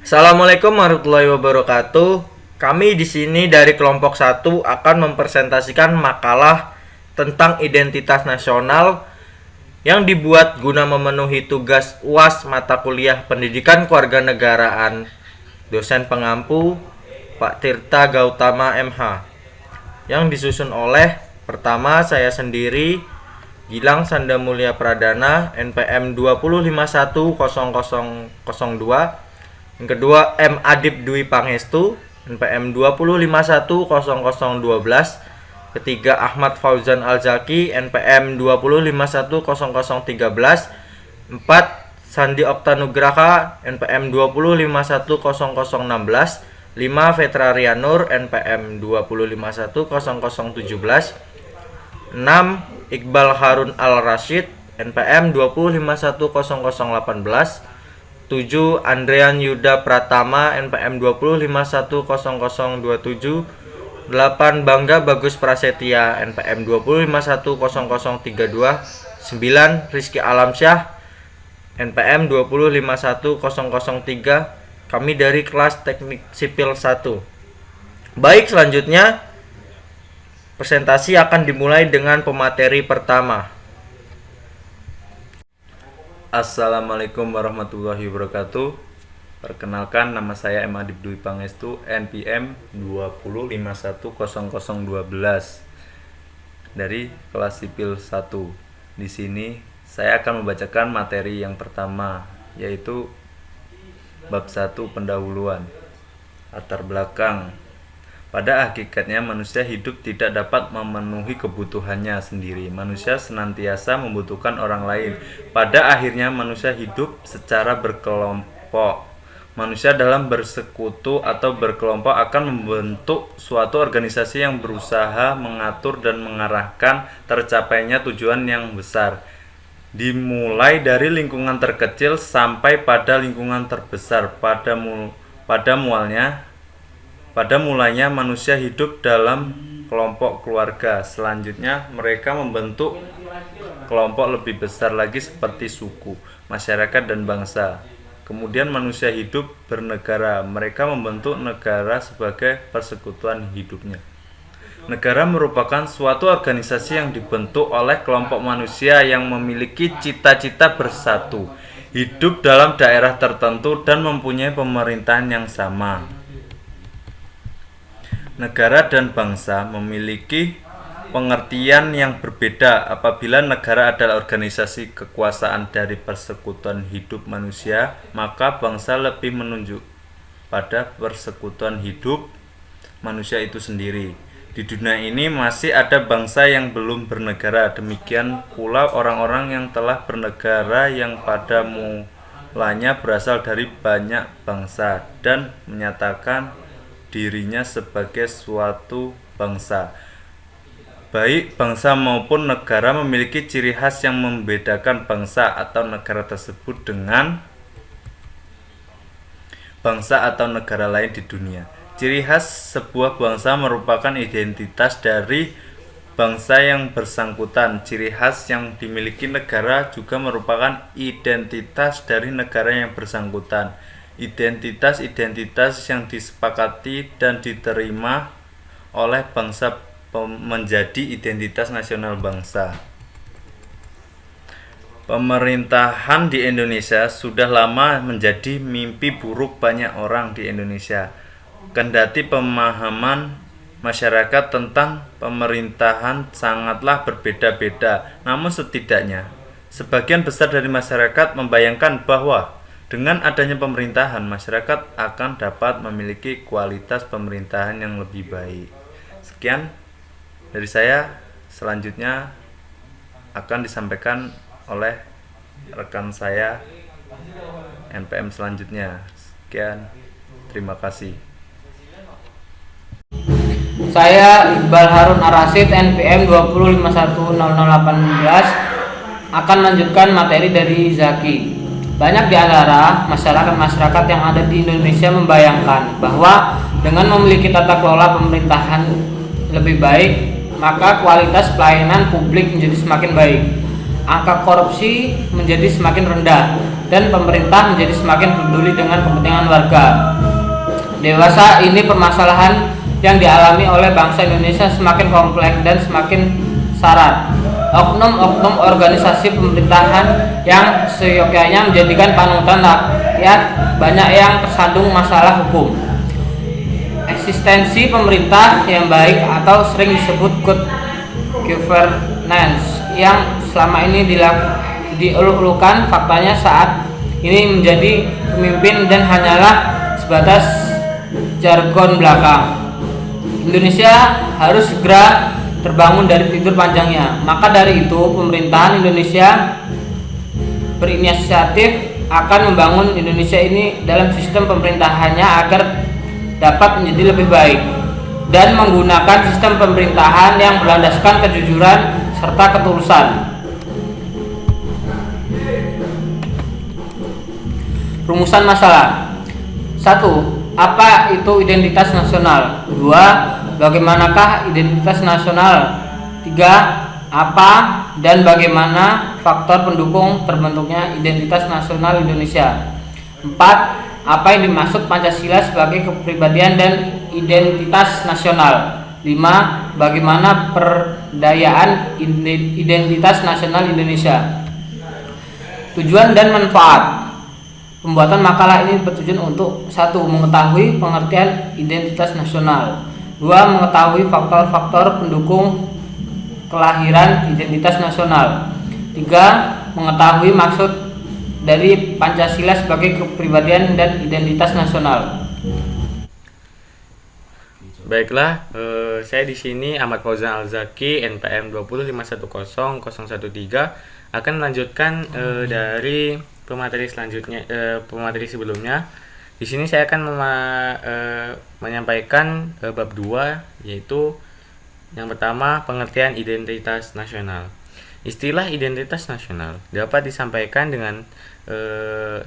Assalamualaikum warahmatullahi wabarakatuh. Kami di sini dari kelompok 1 akan mempresentasikan makalah tentang identitas nasional yang dibuat guna memenuhi tugas UAS mata kuliah Pendidikan Kewarganegaraan. Dosen pengampu Pak Tirta Gautama MH. Yang disusun oleh pertama saya sendiri Gilang Sandamulya Pradana NPM 205100002. Yang kedua M Adib Dwi Pangestu NPM 205100012. Ketiga Ahmad Fauzan Alzaki NPM 205100013. 4 Sandi Oktanugraha NPM 205100016. 5 Vetra Rianur NPM 205100017. 6 Iqbal Harun Al-Rashid NPM 205100018. 7 Andrean Yuda Pratama NPM 205100027. 8 Bangga Bagus Prasetya NPM 205100032. 9 Rizky Alamsyah NPM 2051003. Kami dari kelas Teknik Sipil 1. Baik, selanjutnya presentasi akan dimulai dengan pemateri pertama. Assalamualaikum warahmatullahi wabarakatuh. Perkenalkan, nama saya M Adib Dwi Pangestu NPM 205100012 dari kelas Sipil 1. Di sini saya akan membacakan materi yang pertama, yaitu bab 1 pendahuluan. Latar belakang. Pada hakikatnya manusia hidup tidak dapat memenuhi kebutuhannya sendiri. Manusia senantiasa membutuhkan orang lain. Pada akhirnya manusia hidup secara berkelompok. Manusia dalam bersekutu atau berkelompok akan membentuk suatu organisasi yang berusaha mengatur dan mengarahkan tercapainya tujuan yang besar. Dimulai dari lingkungan terkecil sampai pada lingkungan terbesar. Pada mulanya manusia hidup dalam kelompok keluarga. Selanjutnya mereka membentuk kelompok lebih besar lagi seperti suku, masyarakat, dan bangsa. Kemudian manusia hidup bernegara. Mereka membentuk negara sebagai persekutuan hidupnya. Negara merupakan suatu organisasi yang dibentuk oleh kelompok manusia yang memiliki cita-cita bersatu, hidup dalam daerah tertentu, dan mempunyai pemerintahan yang sama. Negara dan bangsa memiliki pengertian yang berbeda. Apabila negara adalah organisasi kekuasaan dari persekutuan hidup manusia, maka bangsa lebih menunjuk pada persekutuan hidup manusia itu sendiri. Di dunia ini masih ada bangsa yang belum bernegara. Demikian pula orang-orang yang telah bernegara yang pada mulanya berasal dari banyak bangsa dan menyatakan dirinya sebagai suatu bangsa. Baik bangsa maupun negara memiliki ciri khas yang membedakan bangsa atau negara tersebut dengan bangsa atau negara lain di dunia. Ciri khas sebuah bangsa merupakan identitas dari bangsa yang bersangkutan. Ciri khas yang dimiliki negara juga merupakan identitas dari negara yang bersangkutan. Identitas-identitas yang disepakati dan diterima oleh bangsa menjadi identitas nasional bangsa. Pemerintahan di Indonesia sudah lama menjadi mimpi buruk banyak orang di Indonesia. Kendati pemahaman masyarakat tentang pemerintahan sangatlah berbeda-beda, namun setidaknya sebagian besar dari masyarakat membayangkan bahwa dengan adanya pemerintahan, masyarakat akan dapat memiliki kualitas pemerintahan yang lebih baik. Sekian dari saya. Selanjutnya akan disampaikan oleh rekan saya NPM selanjutnya. Sekian, terima kasih. Saya Iqbal Harun Al-Rashid NPM 205100018 akan melanjutkan materi dari Zaki. Banyak di antara masyarakat yang ada di Indonesia membayangkan bahwa dengan memiliki tata kelola pemerintahan lebih baik, maka kualitas pelayanan publik menjadi semakin baik, angka korupsi menjadi semakin rendah, dan pemerintah menjadi semakin peduli dengan kepentingan warga. Dewasa ini permasalahan yang dialami oleh bangsa Indonesia semakin kompleks dan semakin syarat. Oknum-oknum organisasi pemerintahan yang seyogyanya menjadikan panutan rakyat banyak yang tersandung masalah hukum. Eksistensi pemerintah yang baik atau sering disebut good governance yang selama ini dieluk-elukan, faktanya saat ini menjadi pemimpin dan hanyalah sebatas jargon belaka. Indonesia harus segera terbangun dari tidur panjangnya. Maka dari itu, pemerintahan Indonesia berinisiatif akan membangun Indonesia ini dalam sistem pemerintahannya agar dapat menjadi lebih baik dan menggunakan sistem pemerintahan yang berlandaskan kejujuran serta ketulusan. Rumusan masalah. 1. Apa itu identitas nasional? 2. Bagaimanakah identitas nasional? 3. Apa dan bagaimana faktor pendukung terbentuknya identitas nasional Indonesia? 4. Apa yang dimaksud Pancasila sebagai kepribadian dan identitas nasional? 5. Bagaimana perdayaan identitas nasional Indonesia? Tujuan dan manfaat. Pembuatan makalah ini bertujuan untuk 1. Mengetahui pengertian identitas nasional, 2. Mengetahui faktor-faktor pendukung kelahiran identitas nasional, 3. Mengetahui maksud dari Pancasila sebagai kepribadian dan identitas nasional. Baiklah, saya di sini Ahmad Fauzan Al-Zaki, NPM 205100013 akan melanjutkan dari pemateri selanjutnya, pemateri sebelumnya. Di sini saya akan menyampaikan bab 2, yaitu yang pertama, pengertian identitas nasional. Istilah identitas nasional dapat disampaikan dengan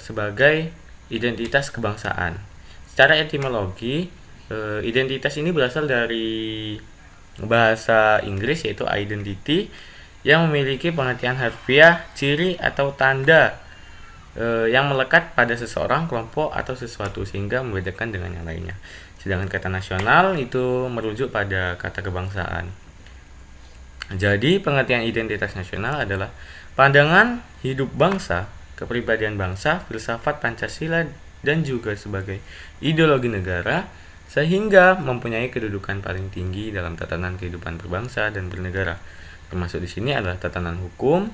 sebagai identitas kebangsaan. Secara etimologi, identitas ini berasal dari bahasa Inggris, yaitu identity, yang memiliki pengertian harfiah, ciri atau tanda yang melekat pada seseorang, kelompok, atau sesuatu sehingga membedakan dengan yang lainnya. Sedangkan kata nasional itu merujuk pada kata kebangsaan. Jadi pengertian identitas nasional adalah pandangan hidup bangsa, kepribadian bangsa, filsafat Pancasila, dan juga sebagai ideologi negara, sehingga mempunyai kedudukan paling tinggi dalam tatanan kehidupan berbangsa dan bernegara. Termasuk di sini adalah tatanan hukum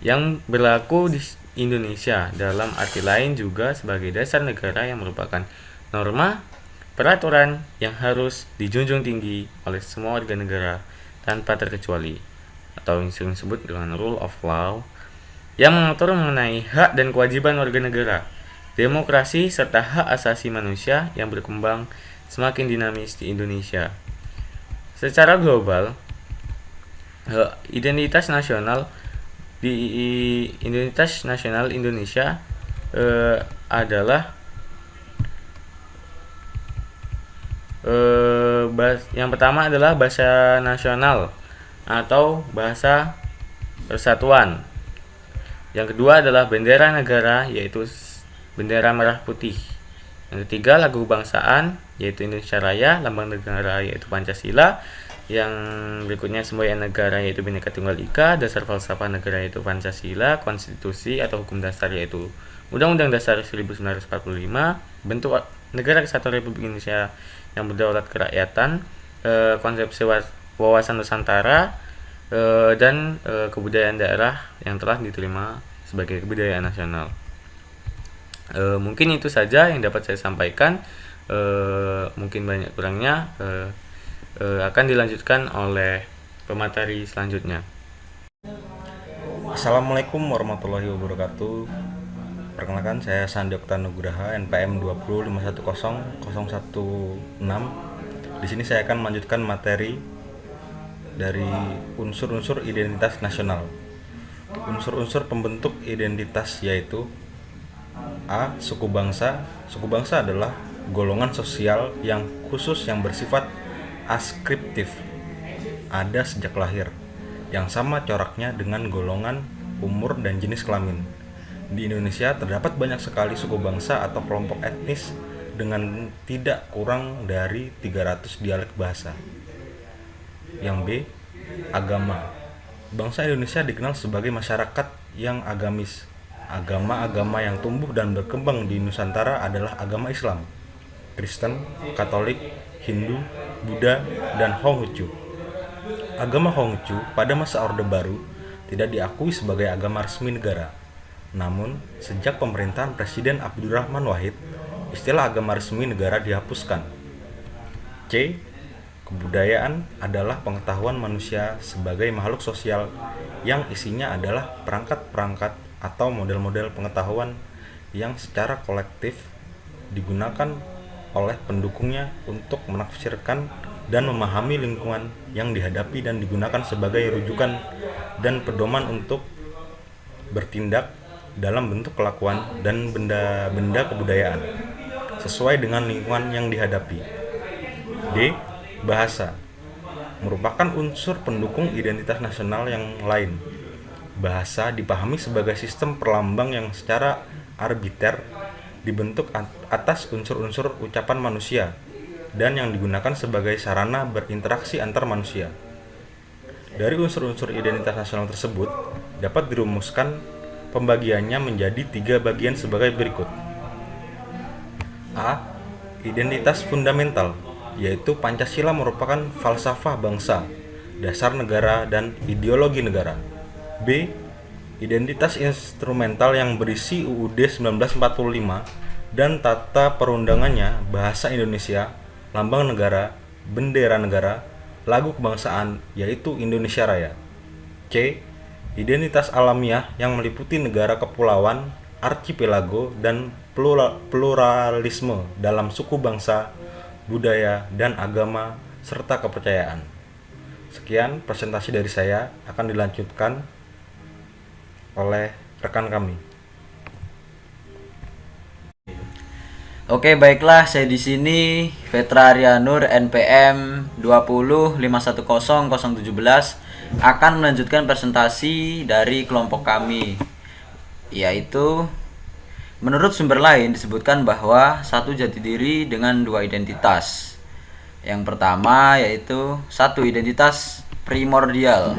yang berlaku di Indonesia, dalam arti lain juga sebagai dasar negara yang merupakan norma peraturan yang harus dijunjung tinggi oleh semua warga negara tanpa terkecuali, atau yang sering disebut dengan rule of law, yang mengatur mengenai hak dan kewajiban warga negara, demokrasi, serta hak asasi manusia yang berkembang semakin dinamis di Indonesia. Secara global, identitas nasional Indonesia adalah yang pertama adalah bahasa nasional atau bahasa persatuan. Yang kedua adalah bendera negara, yaitu bendera merah putih. Yang ketiga, lagu kebangsaan, yaitu Indonesia Raya, lambang negara, yaitu Pancasila. Yang berikutnya, semboyan negara, yaitu Bhinneka Tunggal Ika, dasar falsafah negara, yaitu Pancasila, konstitusi atau hukum dasar, yaitu Undang-Undang Dasar 1945, bentuk negara kesatuan Republik Indonesia yang berdaulat kerakyatan, konsepsi wawasan Nusantara, dan kebudayaan daerah yang telah diterima sebagai kebudayaan nasional. Mungkin itu saja yang dapat saya sampaikan. Mungkin banyak kurangnya akan dilanjutkan oleh pemateri selanjutnya. Assalamualaikum warahmatullahi wabarakatuh. Perkenalkan, saya Sandi Okta Nugraha, NPM 205100016. Di sini saya akan melanjutkan materi dari unsur-unsur identitas nasional. Unsur-unsur pembentuk identitas yaitu A. Suku bangsa. Suku bangsa adalah golongan sosial yang khusus yang bersifat askriptif, ada sejak lahir, yang sama coraknya dengan golongan, umur, dan jenis kelamin. Di Indonesia terdapat banyak sekali suku bangsa atau kelompok etnis dengan tidak kurang dari 300 dialek bahasa. Yang B. Agama. Bangsa Indonesia dikenal sebagai masyarakat yang agamis. Agama-agama yang tumbuh dan berkembang di Nusantara adalah agama Islam, Kristen, Katolik, Hindu, Buddha, dan Konghucu. Agama Konghucu pada masa Orde Baru tidak diakui sebagai agama resmi negara. Namun, sejak pemerintahan Presiden Abdurrahman Wahid, istilah agama resmi negara dihapuskan. C. Kebudayaan adalah pengetahuan manusia sebagai makhluk sosial yang isinya adalah perangkat-perangkat atau model-model pengetahuan yang secara kolektif digunakan oleh pendukungnya untuk menafsirkan dan memahami lingkungan yang dihadapi dan digunakan sebagai rujukan dan pedoman untuk bertindak dalam bentuk kelakuan dan benda-benda kebudayaan sesuai dengan lingkungan yang dihadapi. D. Bahasa merupakan unsur pendukung identitas nasional yang lain. Bahasa dipahami sebagai sistem perlambang yang secara arbiter dibentuk atas unsur-unsur ucapan manusia dan yang digunakan sebagai sarana berinteraksi antar manusia. Dari unsur-unsur identitas nasional tersebut dapat dirumuskan pembagiannya menjadi 3 bagian sebagai berikut. A. Identitas fundamental, yaitu Pancasila merupakan falsafah bangsa, dasar negara, dan ideologi negara. B. Identitas instrumental yang berisi UUD 1945 dan tata perundangannya, bahasa Indonesia, lambang negara, bendera negara, lagu kebangsaan, yaitu Indonesia Raya. C. Identitas alamiah yang meliputi negara kepulauan, archipelago, dan pluralisme dalam suku bangsa, budaya, dan agama, serta kepercayaan. Sekian presentasi dari saya, akan dilanjutkan oleh rekan kami. Oke, baiklah, saya di sini Vetra Arianur NPM 205100017 akan melanjutkan presentasi dari kelompok kami, yaitu menurut sumber lain disebutkan bahwa satu jati diri dengan 2 identitas. Yang pertama yaitu 1 identitas primordial,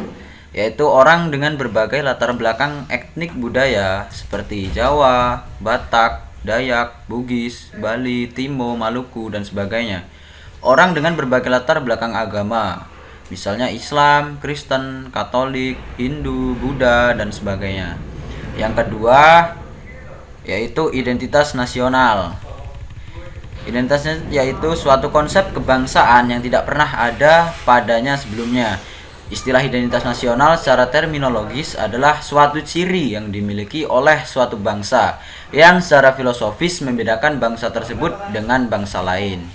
yaitu orang dengan berbagai latar belakang etnik budaya seperti Jawa, Batak, Dayak, Bugis, Bali, Timo, Maluku, dan sebagainya. Orang dengan berbagai latar belakang agama, misalnya Islam, Kristen, Katolik, Hindu, Buddha, dan sebagainya. Yang kedua yaitu identitas nasional. Identitasnya yaitu suatu konsep kebangsaan yang tidak pernah ada padanya sebelumnya. Istilah identitas nasional secara terminologis adalah suatu ciri yang dimiliki oleh suatu bangsa yang secara filosofis membedakan bangsa tersebut dengan bangsa lain.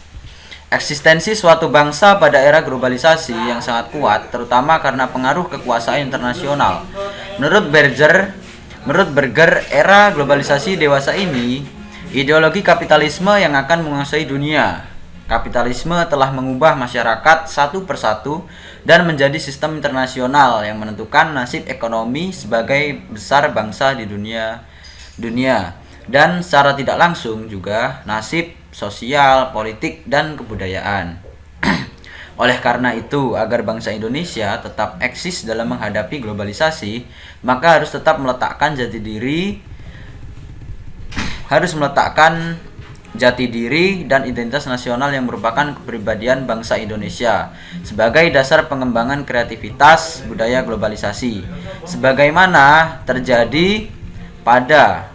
Eksistensi suatu bangsa pada era globalisasi yang sangat kuat, terutama karena pengaruh kekuasaan internasional. Menurut Berger, era globalisasi dewasa ini, ideologi kapitalisme yang akan menguasai dunia. Kapitalisme telah mengubah masyarakat satu persatu dan menjadi sistem internasional yang menentukan nasib ekonomi sebagai besar bangsa di dunia dan secara tidak langsung juga nasib sosial, politik, dan kebudayaan. Oleh karena itu, agar bangsa Indonesia tetap eksis dalam menghadapi globalisasi, maka harus tetap meletakkan jati diri dan identitas nasional yang merupakan kepribadian bangsa Indonesia sebagai dasar pengembangan kreativitas budaya globalisasi, sebagaimana terjadi pada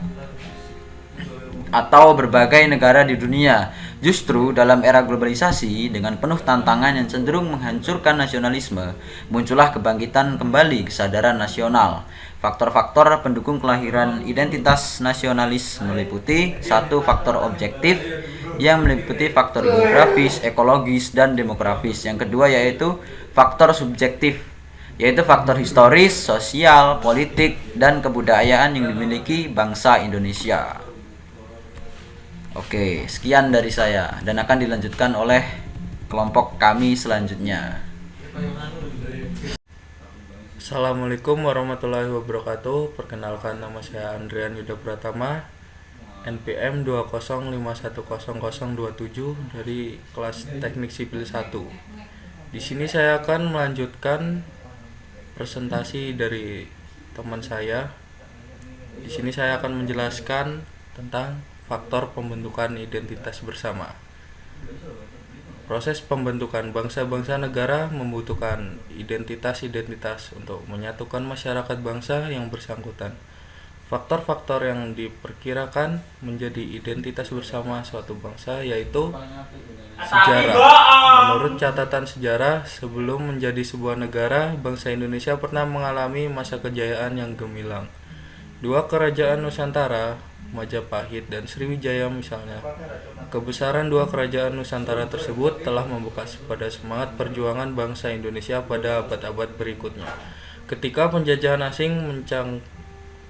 atau berbagai negara di dunia. Justru dalam era globalisasi dengan penuh tantangan yang cenderung menghancurkan nasionalisme, muncullah kebangkitan kembali kesadaran nasional. Faktor-faktor pendukung kelahiran identitas nasionalis meliputi 1. Faktor objektif yang meliputi faktor geografis, ekologis, dan demografis. Yang kedua yaitu faktor subjektif, yaitu faktor historis, sosial, politik, dan kebudayaan yang dimiliki bangsa Indonesia. Oke, sekian dari saya dan akan dilanjutkan oleh kelompok kami selanjutnya. Assalamualaikum warahmatullahi wabarakatuh. Perkenalkan, nama saya Andrian Yuda Pratama, NPM 205100027 dari kelas Teknik Sipil 1. Di sini saya akan melanjutkan presentasi dari teman saya. Di sini saya akan menjelaskan tentang faktor pembentukan identitas bersama. Proses pembentukan bangsa-bangsa negara membutuhkan identitas-identitas untuk menyatukan masyarakat bangsa yang bersangkutan. Faktor-faktor yang diperkirakan menjadi identitas bersama suatu bangsa yaitu sejarah. Menurut catatan sejarah, sebelum menjadi sebuah negara, bangsa Indonesia pernah mengalami masa kejayaan yang gemilang. Dua kerajaan Nusantara, Majapahit dan Sriwijaya misalnya. Kebesaran dua kerajaan Nusantara tersebut telah membuka pada semangat perjuangan bangsa Indonesia pada abad-abad berikutnya. Ketika penjajahan asing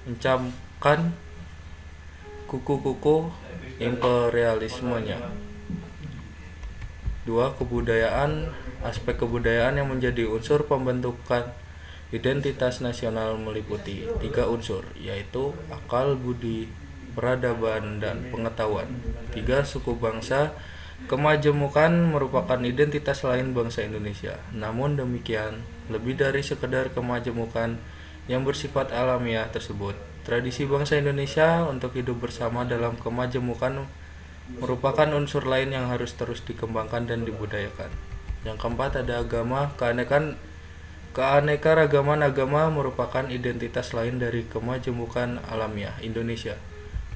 mencamkan kuku-kuku imperialismenya. Dua kebudayaan, aspek kebudayaan yang menjadi unsur pembentukan identitas nasional meliputi 3 unsur, yaitu akal, budi, peradaban, dan pengetahuan. 3 suku bangsa kemajemukan merupakan identitas lain bangsa Indonesia. Namun demikian, lebih dari sekedar kemajemukan yang bersifat alamiah tersebut, tradisi bangsa Indonesia untuk hidup bersama dalam kemajemukan merupakan unsur lain yang harus terus dikembangkan dan dibudayakan. Yang keempat ada agama. Keanekaragaman agama merupakan identitas lain dari kemajemukan alamiah Indonesia.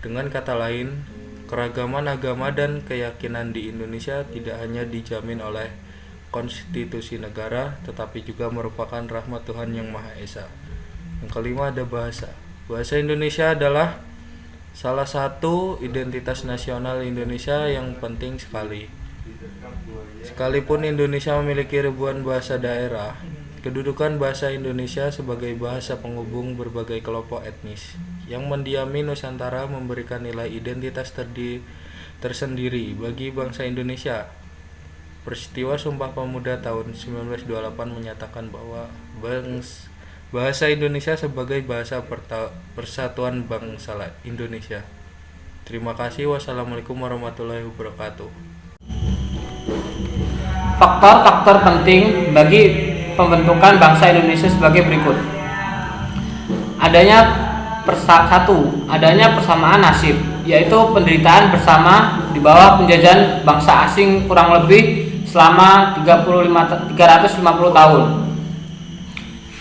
Dengan kata lain, keragaman agama dan keyakinan di Indonesia tidak hanya dijamin oleh konstitusi negara, tetapi juga merupakan rahmat Tuhan Yang Maha Esa. Yang kelima ada bahasa. Bahasa Indonesia adalah salah satu identitas nasional Indonesia yang penting sekali. Sekalipun Indonesia memiliki ribuan bahasa daerah, kedudukan bahasa Indonesia sebagai bahasa penghubung berbagai kelompok etnis yang mendiami Nusantara memberikan nilai identitas tersendiri bagi bangsa Indonesia. Peristiwa Sumpah Pemuda tahun 1928 menyatakan bahwa bahasa Indonesia sebagai bahasa persatuan bangsa Indonesia. Terima kasih. Wassalamualaikum warahmatullahi wabarakatuh. Faktor-faktor penting bagi pembentukan bangsa Indonesia sebagai berikut. Adanya persamaan nasib, yaitu penderitaan bersama di bawah penjajahan bangsa asing kurang lebih selama 350 tahun.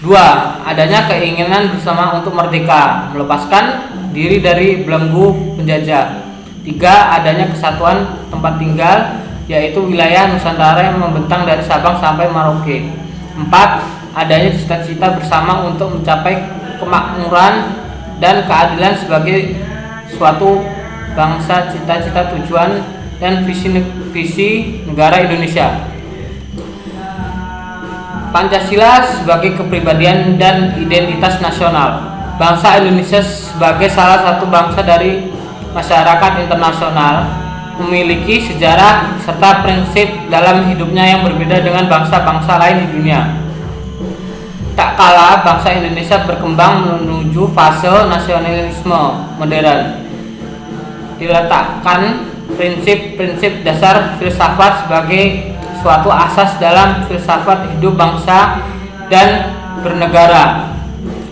2. Adanya keinginan bersama untuk merdeka, melepaskan diri dari belenggu penjajah. 3. Adanya kesatuan tempat tinggal, yaitu wilayah Nusantara yang membentang dari Sabang sampai Merauke. 4. Adanya cita-cita bersama untuk mencapai kemakmuran dan keadilan sebagai suatu bangsa, cita-cita, tujuan, dan visi negara Indonesia. Pancasila sebagai kepribadian dan identitas nasional. Bangsa Indonesia sebagai salah satu bangsa dari masyarakat internasional memiliki sejarah serta prinsip dalam hidupnya yang berbeda dengan bangsa-bangsa lain di dunia. Tak kala bangsa Indonesia berkembang menuju fase nasionalisme modern, diletakkan prinsip-prinsip dasar filsafat sebagai suatu asas dalam filsafat hidup bangsa dan bernegara.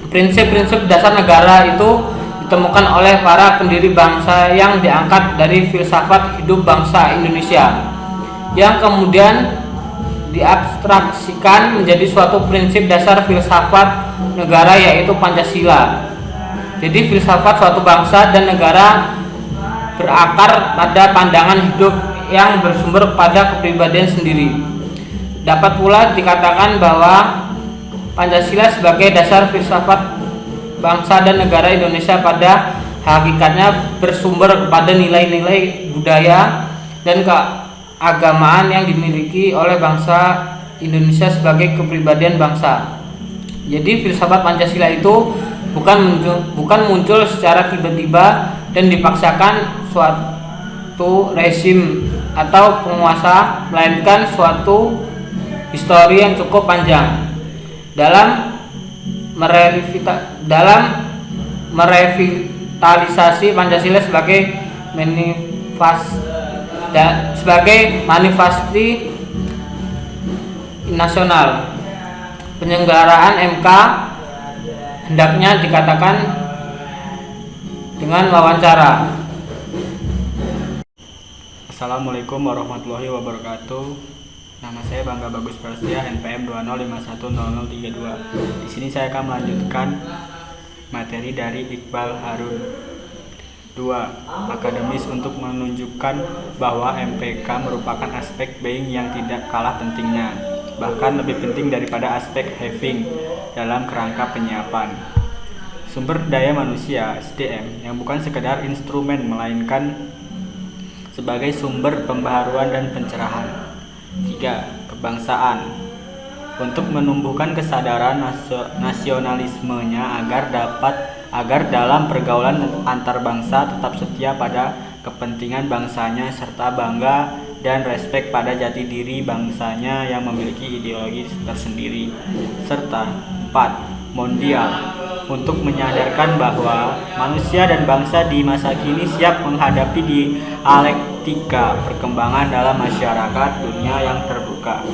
Prinsip-prinsip dasar negara itu ditemukan oleh para pendiri bangsa yang diangkat dari filsafat hidup bangsa Indonesia, yang kemudian diabstraksikan menjadi suatu prinsip dasar filsafat negara, yaitu Pancasila. Jadi filsafat suatu bangsa dan negara berakar pada pandangan hidup yang bersumber pada kepribadian sendiri. Dapat pula dikatakan bahwa Pancasila sebagai dasar filsafat bangsa dan negara Indonesia pada hakikatnya bersumber kepada nilai-nilai budaya dan keagamaan yang dimiliki oleh bangsa Indonesia sebagai kepribadian bangsa. Jadi filsafat Pancasila itu bukan muncul secara tiba-tiba dan dipaksakan suatu rezim atau penguasa, melainkan suatu histori yang cukup panjang. Dalam merevitalisasi Pancasila sebagai manifestasi nasional. Penyelenggaraan MK hendaknya dikatakan dengan wawancara. Assalamualaikum warahmatullahi wabarakatuh. Nama saya Bangga Bagus Prasetya, NPM 205100032. Di sini saya akan melanjutkan materi dari Iqbal Harun. 2. Akademis untuk menunjukkan bahwa MPK merupakan aspek being yang tidak kalah pentingnya, bahkan lebih penting daripada aspek having dalam kerangka penyiapan. Sumber daya manusia (SDM) yang bukan sekedar instrumen melainkan sebagai sumber pembaharuan dan pencerahan. 3. Kebangsaan untuk menumbuhkan kesadaran nasionalismenya agar dalam pergaulan antar bangsa tetap setia pada kepentingan bangsanya serta bangga dan respek pada jati diri bangsanya yang memiliki ideologi tersendiri. Serta 4. Mondial untuk menyadarkan bahwa manusia dan bangsa di masa kini siap menghadapi dialektika perkembangan dalam masyarakat dunia yang terbuka.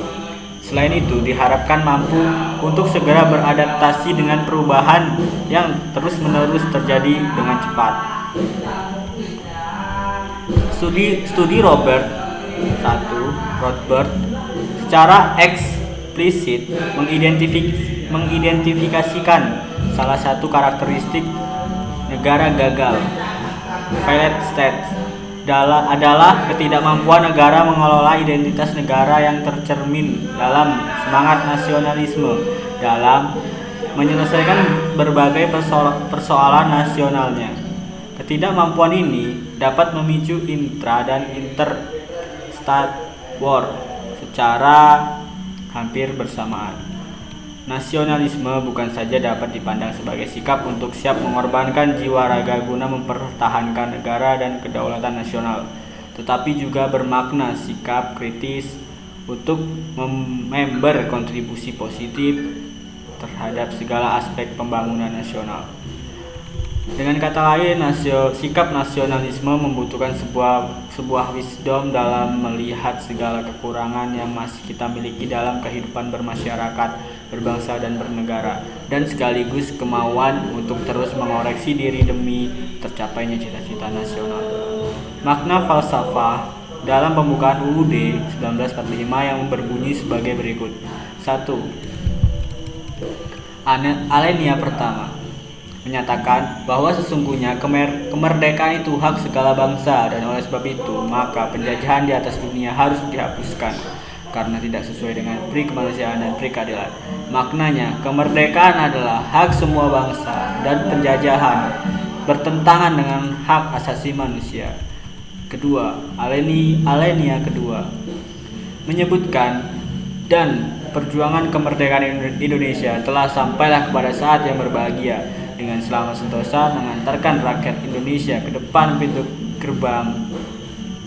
Selain itu, diharapkan mampu untuk segera beradaptasi dengan perubahan yang terus-menerus terjadi dengan cepat. Studi Rothbard secara eksplisit mengidentifikasikan salah satu karakteristik negara gagal, failed state, adalah ketidakmampuan negara mengelola identitas negara yang tercermin dalam semangat nasionalisme dalam menyelesaikan berbagai persoalan nasionalnya. Ketidakmampuan ini dapat memicu intra dan interstate war secara hampir bersamaan. Nasionalisme bukan saja dapat dipandang sebagai sikap untuk siap mengorbankan jiwa raga guna mempertahankan negara dan kedaulatan nasional, tetapi juga bermakna sikap kritis untuk member kontribusi positif terhadap segala aspek pembangunan nasional. Dengan kata lain, sikap nasionalisme membutuhkan sebuah wisdom dalam melihat segala kekurangan yang masih kita miliki dalam kehidupan bermasyarakat, berbangsa dan bernegara, dan sekaligus kemauan untuk terus mengoreksi diri demi tercapainya cita-cita nasional. Makna falsafah dalam pembukaan UUD 1945 yang berbunyi sebagai berikut. 1. Alenia pertama menyatakan bahwa sesungguhnya kemerdekaan itu hak segala bangsa, dan oleh sebab itu maka penjajahan di atas dunia harus dihapuskan karena tidak sesuai dengan pri kemanusiaan dan pri keadilan. Maknanya, kemerdekaan adalah hak semua bangsa dan penjajahan bertentangan dengan hak asasi manusia. Kedua, Alenia kedua menyebutkan dan perjuangan kemerdekaan Indonesia telah sampailah kepada saat yang berbahagia dengan selamat sentosa mengantarkan rakyat Indonesia ke depan pintu gerbang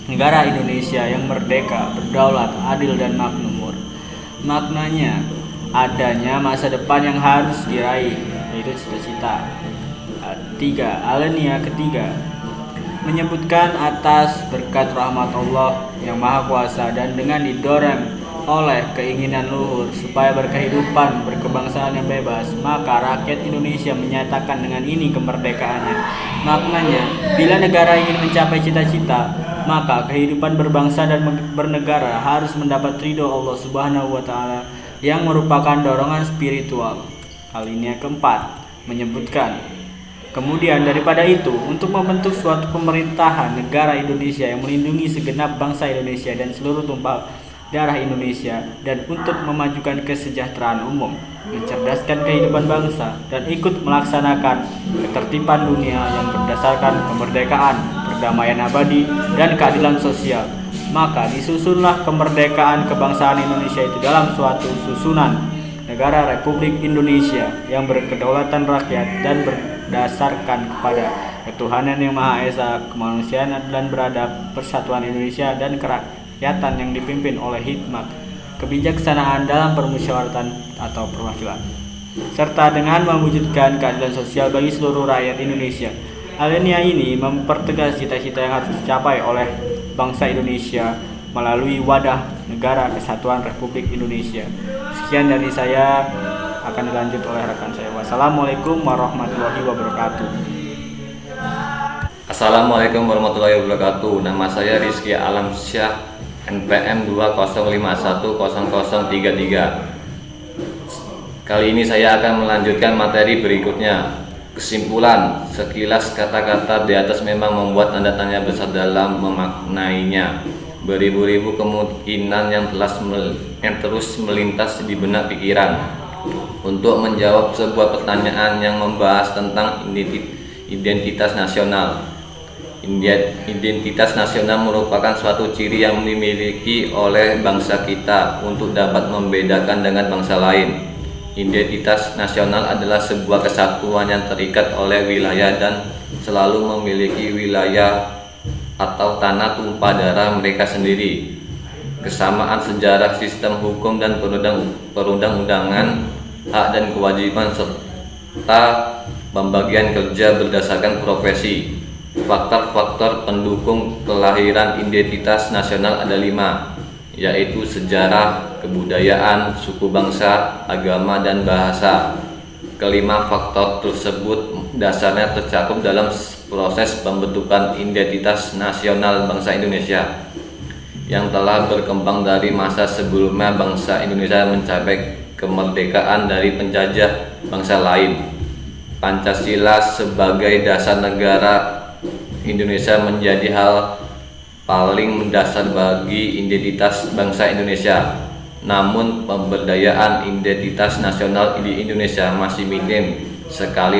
negara Indonesia yang merdeka, berdaulat, adil dan makmur. Maknanya, adanya masa depan yang harus diraih, yaitu cita-cita. 3. Alenia ketiga menyebutkan atas berkat rahmat Allah yang Maha Kuasa dan dengan didorong oleh keinginan luhur supaya berkehidupan berkebangsaan yang bebas, maka rakyat Indonesia menyatakan dengan ini kemerdekaannya. Maknanya, bila negara ingin mencapai cita-cita, maka kehidupan berbangsa dan bernegara harus mendapat ridho Allah Subhanahu wa Ta'ala yang merupakan dorongan spiritual. Alinea keempat menyebutkan, kemudian daripada itu, untuk membentuk suatu pemerintahan negara Indonesia yang melindungi segenap bangsa Indonesia dan seluruh tumpah darah Indonesia, dan untuk memajukan kesejahteraan umum, mencerdaskan kehidupan bangsa, dan ikut melaksanakan ketertiban dunia yang berdasarkan kemerdekaan, perdamaian abadi, dan keadilan sosial, maka disusunlah kemerdekaan kebangsaan Indonesia itu dalam suatu susunan negara Republik Indonesia yang berkedaulatan rakyat dan berdasarkan kepada ketuhanan yang Maha Esa, kemanusiaan dan beradab, persatuan Indonesia dan kerakyatan yang dipimpin oleh hikmat, kebijaksanaan dalam permusyawaratan atau perwakilan. serta dengan mewujudkan keadilan sosial bagi seluruh rakyat Indonesia. Alinea ini mempertegas cita-cita yang harus dicapai oleh bangsa Indonesia melalui wadah Negara Kesatuan Republik Indonesia. Sekian dari saya, akan dilanjut oleh rekan saya. Wassalamualaikum warahmatullahi wabarakatuh. Assalamualaikum warahmatullahi wabarakatuh. Nama saya Rizky Alam Syah, NPM 20510033. Kali ini saya akan melanjutkan materi berikutnya. Kesimpulan, sekilas kata-kata di atas memang membuat tanda tanya besar dalam memaknainya. Beribu-ribu kemungkinan yang terus melintas di benak pikiran untuk menjawab sebuah pertanyaan yang membahas tentang identitas nasional. Identitas nasional merupakan suatu ciri yang dimiliki oleh bangsa kita untuk dapat membedakan dengan bangsa lain. Identitas nasional adalah sebuah kesatuan yang terikat oleh wilayah dan selalu memiliki wilayah atau tanah tumpah darah mereka sendiri. Kesamaan sejarah, sistem hukum dan perundang-undangan, hak dan kewajiban, serta pembagian kerja berdasarkan profesi. Faktor-faktor pendukung kelahiran identitas nasional ada 5, yaitu sejarah, kebudayaan, suku bangsa, agama, dan bahasa. Kelima faktor tersebut dasarnya tercakup dalam proses pembentukan identitas nasional bangsa Indonesia yang telah berkembang dari masa sebelumnya bangsa Indonesia mencapai kemerdekaan dari penjajah bangsa lain. Pancasila sebagai dasar negara Indonesia menjadi hal paling mendasar bagi identitas bangsa Indonesia. Namun pemberdayaan identitas nasional di Indonesia masih minim sekali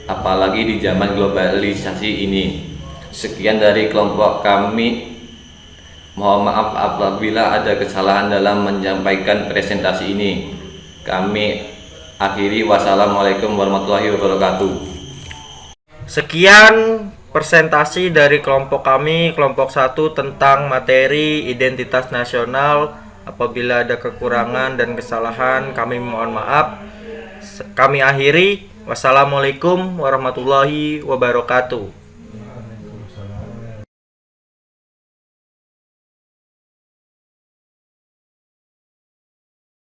apalagi di zaman globalisasi ini. Sekian dari kelompok kami. Mohon maaf apabila ada kesalahan dalam menyampaikan presentasi ini. Kami akhiri. Wassalamualaikum warahmatullahi wabarakatuh. Sekian presentasi dari kelompok kami, kelompok 1, tentang materi identitas nasional. Apabila ada kekurangan dan kesalahan, kami mohon maaf. Kami akhiri. Wassalamualaikum warahmatullahi wabarakatuh.